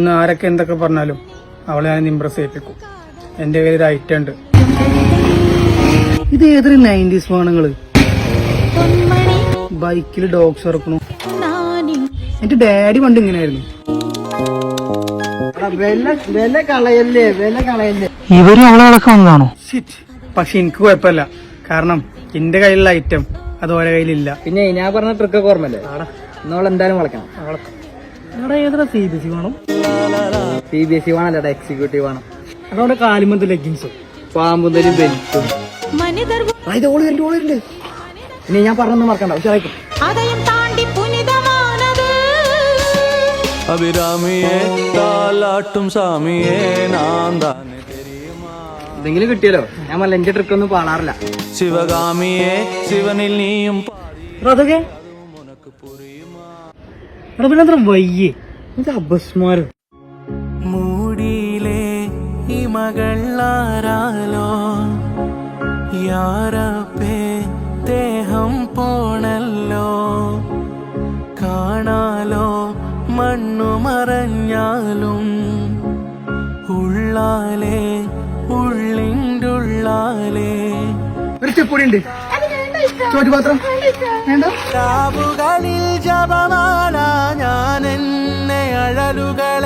ഇന്ന് ആരൊക്കെ എന്തൊക്കെ പറഞ്ഞാലും അവളെ ഞാൻ ഇംപ്രസ് ചെയ്യിപ്പിക്കും. എന്റെ കയ്യിൽ ഒരു ഐറ്റം ഉണ്ട്. ഇത് ഏതൊരു 90s ഫോണുകള്. ബൈക്കിൽ ഡോഗ്സ് ഇറക്കണു. എന്റെ ഡാഡി പണ്ട് ഇങ്ങനെയായിരുന്നു. ഇവര് അവളെ അളക്കം വന്നതാണോ? പക്ഷെ എനിക്ക് കുഴപ്പമില്ല, കാരണം എന്റെ കയ്യിലുള്ള ഐറ്റം അത് ഓരോ കയ്യിലില്ല. പിന്നെ ഞാൻ പറഞ്ഞ ട്രിക്കൊക്കെ ഓർമ്മല്ലേ? എന്തായാലും വളക്കണം. ഏതാ CBSE വേണം? CBSE വേണല്ലേടാ, എക്സിക്യൂട്ടീവ് വേണം. അതോടെ കാലിമന്ത് ലെഗിൻസും പാമ്പുന്തലും ബെൽറ്റും. ഇനി ഞാൻ പറഞ്ഞൊന്നും മറക്കണ്ട, ഉച്ചായിക്കും. അഭിരാമിയെ താലാട്ടും സാമിയെ എന്തെങ്കിലും കിട്ടിയല്ലോ. ഞാൻ മല്ല എന്റെ ട്രിക്ക് ഒന്നും പാടാറില്ല. ശിവകാമിയെ ശിവനിൽ നീയും അതൊക്കെ പിന്നെത്ര വയ്യേ അബസ്മാരും. മൂടിയിലെ ഈ മകളാരാലോ യാരപ്പേ ദേഹം പോണല്ലോ കാണാലോ മണ്ണു മറഞ്ഞാലും ഉള്ളാലേ ഉള്ളിൻ്റെ ഉള്ളാലേ. ഒരു സ്റ്റെപ്പൊടി ഉണ്ട്, ചോറ്റുപാത്രം രാവുകളിൽ ജപമാല ഞാൻ എന്നെ അഴലുകളെ